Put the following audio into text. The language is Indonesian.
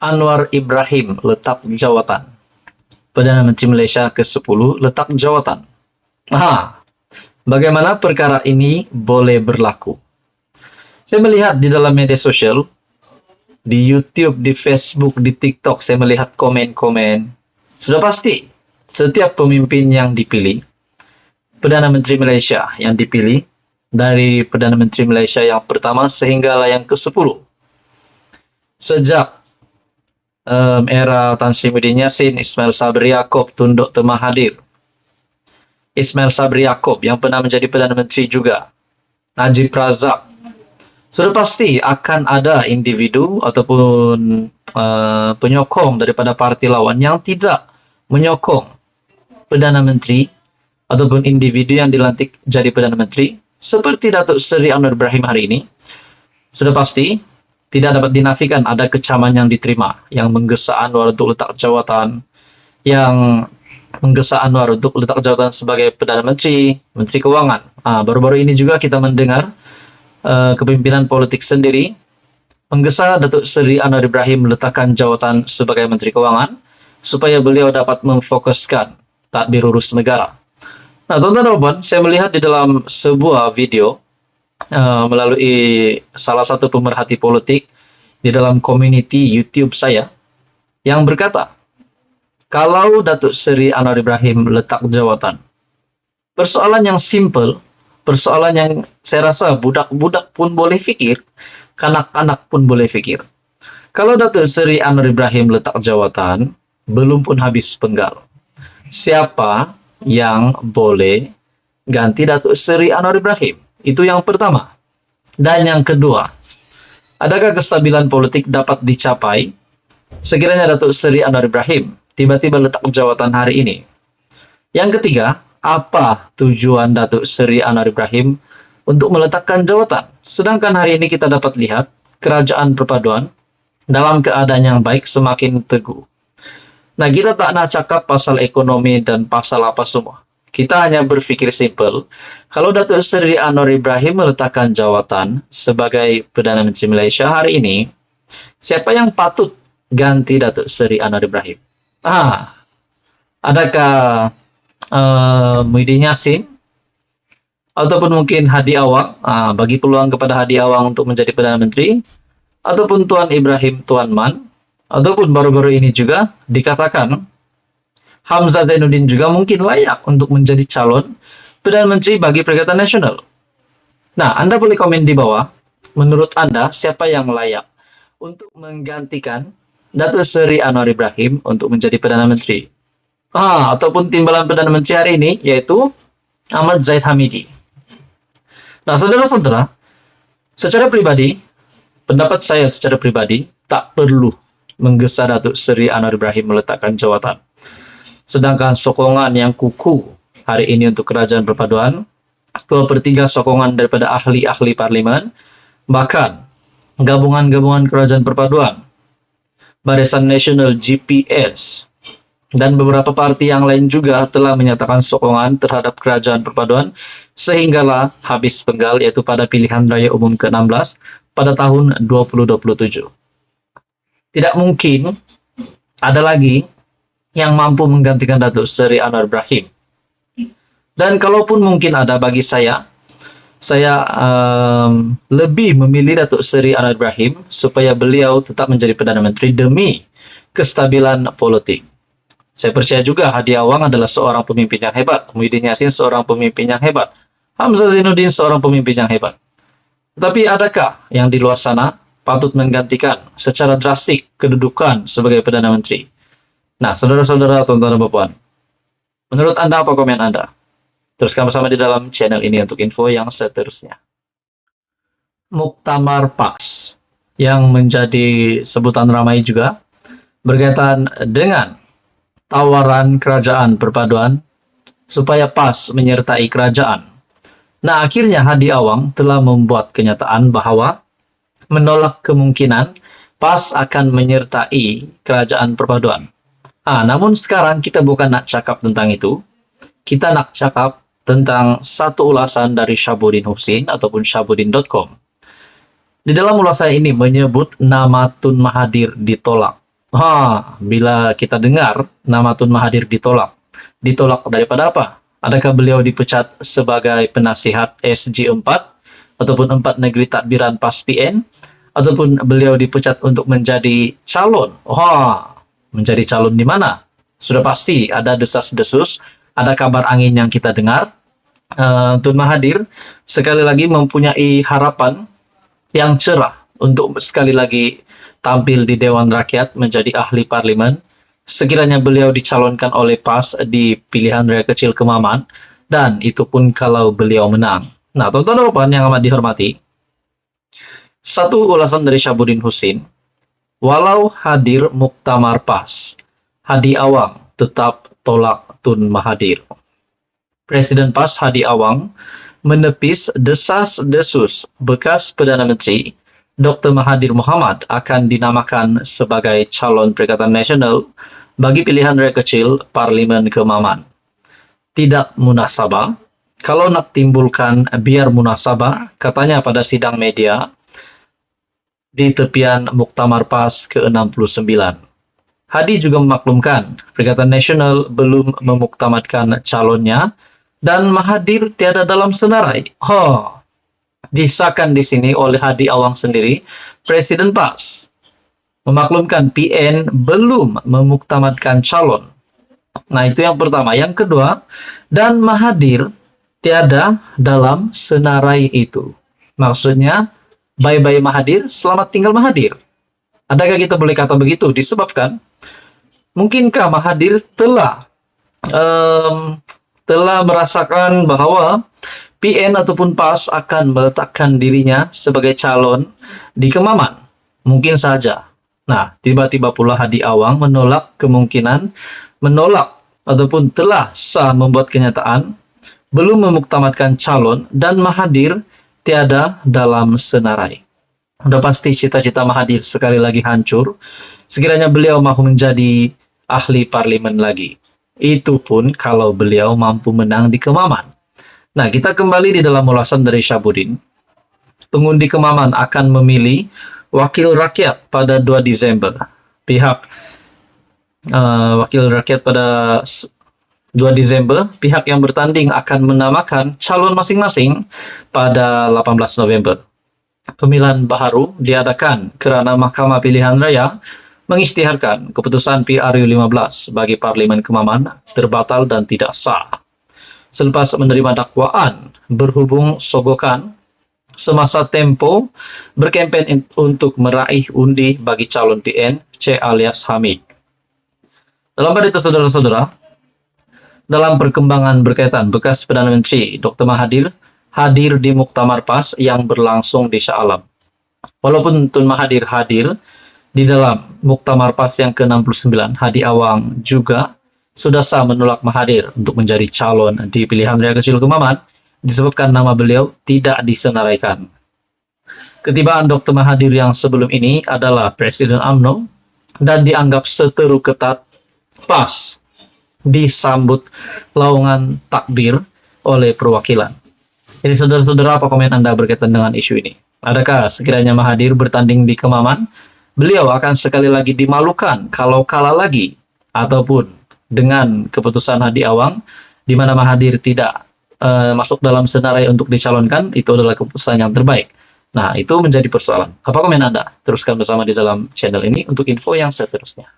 Anwar Ibrahim letak jawatan. Perdana Menteri Malaysia ke-10 letak jawatan. Bagaimana perkara ini boleh berlaku? Saya melihat di dalam media sosial, di YouTube, di Facebook, di TikTok, saya melihat komen-komen. Sudah pasti, setiap pemimpin yang dipilih, Perdana Menteri Malaysia yang dipilih, dari Perdana Menteri Malaysia yang pertama sehingga yang ke-10. Sejak era Tan Sri Muhyiddin Yassin, Ismail Sabri Yaakob, Tun Dr. Mahathir, Ismail Sabri Yaakob yang pernah menjadi Perdana Menteri juga, Najib Razak, sudah pasti akan ada individu ataupun penyokong daripada parti lawan yang tidak menyokong Perdana Menteri ataupun individu yang dilantik jadi Perdana Menteri seperti Datuk Seri Anwar Ibrahim hari ini. Sudah pasti tidak dapat dinafikan ada kecaman yang diterima, yang menggesa Anwar untuk letak jawatan, yang menggesa Anwar untuk letak jawatan sebagai Perdana Menteri, Menteri Keuangan. Baru-baru ini juga kita mendengar kepimpinan politik sendiri menggesa Datuk Seri Anwar Ibrahim meletakkan jawatan sebagai Menteri Keuangan supaya beliau dapat memfokuskan tadbir urus negara. Nah, tuan-tuan dan puan, saya melihat di dalam sebuah video melalui salah satu pemerhati politik di dalam community YouTube saya yang berkata, kalau Datuk Seri Anwar Ibrahim letak jawatan, persoalan yang simple, persoalan yang saya rasa budak-budak pun boleh fikir, kanak-kanak pun boleh fikir. Kalau Datuk Seri Anwar Ibrahim letak jawatan, belum pun habis penggal, siapa yang boleh ganti Datuk Seri Anwar Ibrahim? Itu yang pertama. Dan yang kedua, adakah kestabilan politik dapat dicapai sekiranya Datuk Seri Anwar Ibrahim tiba-tiba letak jawatan hari ini? Yang ketiga, apa tujuan Datuk Seri Anwar Ibrahim untuk meletakkan jawatan? Sedangkan hari ini kita dapat lihat kerajaan perpaduan dalam keadaan yang baik semakin teguh. Nah, kita tak nak cakap pasal ekonomi dan pasal apa semua. Kita hanya berpikir simpel, kalau Datuk Seri Anwar Ibrahim meletakkan jawatan sebagai Perdana Menteri Malaysia hari ini, siapa yang patut ganti Datuk Seri Anwar Ibrahim? Adakah Muhyiddin Yassin? Ataupun mungkin Hadi Awang, bagi peluang kepada Hadi Awang untuk menjadi Perdana Menteri? Ataupun Tuan Ibrahim Tuan Man? Ataupun baru-baru ini juga dikatakan Hamzah Zainuddin juga mungkin layak untuk menjadi calon Perdana Menteri bagi Perikatan Nasional. Nah, Anda boleh komen di bawah, menurut Anda siapa yang layak untuk menggantikan Datuk Seri Anwar Ibrahim untuk menjadi Perdana Menteri? Ataupun timbalan Perdana Menteri hari ini, yaitu Ahmad Zahid Hamidi. Nah, saudara-saudara, secara pribadi, pendapat saya secara pribadi, tak perlu menggesa Datuk Seri Anwar Ibrahim meletakkan jawatan. Sedangkan sokongan yang kukuh hari ini untuk kerajaan perpaduan, 2/3 sokongan daripada ahli-ahli parlimen, bahkan gabungan-gabungan kerajaan perpaduan, Barisan Nasional GPS, dan beberapa parti yang lain juga telah menyatakan sokongan terhadap kerajaan perpaduan sehinggalah habis penggal, yaitu pada pilihan raya umum ke-16 pada tahun 2027. Tidak mungkin ada lagi yang mampu menggantikan Datuk Seri Anwar Ibrahim. Dan kalaupun mungkin ada, bagi saya lebih memilih Datuk Seri Anwar Ibrahim supaya beliau tetap menjadi Perdana Menteri demi kestabilan politik. Saya percaya juga Hadi Awang adalah seorang pemimpin yang hebat, Muhyiddin Yassin seorang pemimpin yang hebat, Hamzah Zainuddin seorang pemimpin yang hebat. Tetapi adakah yang di luar sana patut menggantikan secara drastik kedudukan sebagai Perdana Menteri? Nah, saudara-saudara, tuan-tuan dan puan, menurut Anda apa komen Anda? Teruskan bersama di dalam channel ini untuk info yang seterusnya. Muktamar PAS yang menjadi sebutan ramai juga berkaitan dengan tawaran kerajaan perpaduan supaya PAS menyertai kerajaan. Nah, akhirnya Hadi Awang telah membuat kenyataan bahwa menolak kemungkinan PAS akan menyertai kerajaan perpaduan. Namun sekarang kita bukan nak cakap tentang itu. Kita nak cakap tentang satu ulasan dari Syahabuddin Husin ataupun syahabuddin.com. Di dalam ulasan ini menyebut nama Tun Mahathir ditolak. Bila kita dengar nama Tun Mahathir ditolak daripada apa? Adakah beliau dipecat sebagai penasihat SG4 ataupun 4 negeri tadbiran PAS PN, ataupun beliau dipecat untuk menjadi calon? Menjadi calon di mana? Sudah pasti ada desas-desus, ada kabar angin yang kita dengar. Tun Mahathir sekali lagi mempunyai harapan yang cerah untuk sekali lagi tampil di Dewan Rakyat menjadi ahli parlimen sekiranya beliau dicalonkan oleh PAS di pilihan raya kecil Kemaman, dan itu pun kalau beliau menang. Nah, tuan-tuan dan puan yang amat dihormati, satu ulasan dari Syahabuddin Husin, walau hadir muktamar PAS, Hadi Awang tetap tolak Tun Mahathir. Presiden PAS Hadi Awang menepis desas-desus bekas Perdana Menteri Dr. Mahathir Mohamad akan dinamakan sebagai calon Perikatan Nasional bagi pilihan raya kecil Parlimen Kemaman. Tidak munasabah, kalau nak timbulkan biar munasabah, katanya pada sidang media di tepian Muktamar PAS ke-69. Hadi juga memaklumkan Perikatan Nasional belum memuktamadkan calonnya dan Mahathir tiada dalam senarai. Disahkan di sini oleh Hadi Awang sendiri, Presiden PAS memaklumkan PN belum memuktamadkan calon. Nah, itu yang pertama. Yang kedua, dan Mahathir tiada dalam senarai itu. Maksudnya, bye-bye Mahathir, selamat tinggal Mahathir. Adakah kita boleh kata begitu? Disebabkan, mungkinkah Mahathir telah merasakan bahwa PN ataupun PAS akan meletakkan dirinya sebagai calon di Kemaman? Mungkin saja. Nah, tiba-tiba pula Hadi Awang menolak ataupun telah sah membuat kenyataan belum memuktamadkan calon dan Mahathir tiada dalam senarai. Sudah pasti cita-cita Mahathir sekali lagi hancur sekiranya beliau mahu menjadi ahli parlimen lagi. Itu pun kalau beliau mampu menang di Kemaman. Nah, kita kembali di dalam ulasan dari Syahabuddin. Pengundi Kemaman akan memilih wakil rakyat pada 2 Desember. Wakil rakyat pada 2 Desember, pihak yang bertanding akan menamakan calon masing-masing pada 18 November. Pemilihan baru diadakan kerana Mahkamah Pilihan Raya mengisytiharkan keputusan PRU 15 bagi Parlimen Kemaman terbatal dan tidak sah. Selepas menerima dakwaan berhubung sogokan semasa tempo berkempen untuk meraih undi bagi calon PN C alias Hamid. Dalam pada itu, saudara-saudara, dalam perkembangan berkaitan bekas Perdana Menteri Dr. Mahathir hadir di Muktamar PAS yang berlangsung di Shah Alam. Walaupun Tun Mahathir hadir di dalam Muktamar PAS yang ke-69, Hadi Awang juga sudah sah menolak Mahathir untuk menjadi calon di pilihan raya kecil Kemaman disebabkan nama beliau tidak disenaraikan. Ketibaan Dr. Mahathir yang sebelum ini adalah Presiden UMNO dan dianggap seteru ketat PAS disambut laungan takbir oleh perwakilan. Jadi saudara-saudara, apa komen Anda berkaitan dengan isu ini? Adakah sekiranya Mahathir bertanding di Kemaman, beliau akan sekali lagi dimalukan kalau kalah lagi, ataupun dengan keputusan Hadi Awang di mana Mahathir tidak masuk dalam senarai untuk dicalonkan, itu adalah keputusan yang terbaik. Nah, itu menjadi persoalan. Apa komen Anda? Teruskan bersama di dalam channel ini untuk info yang seterusnya.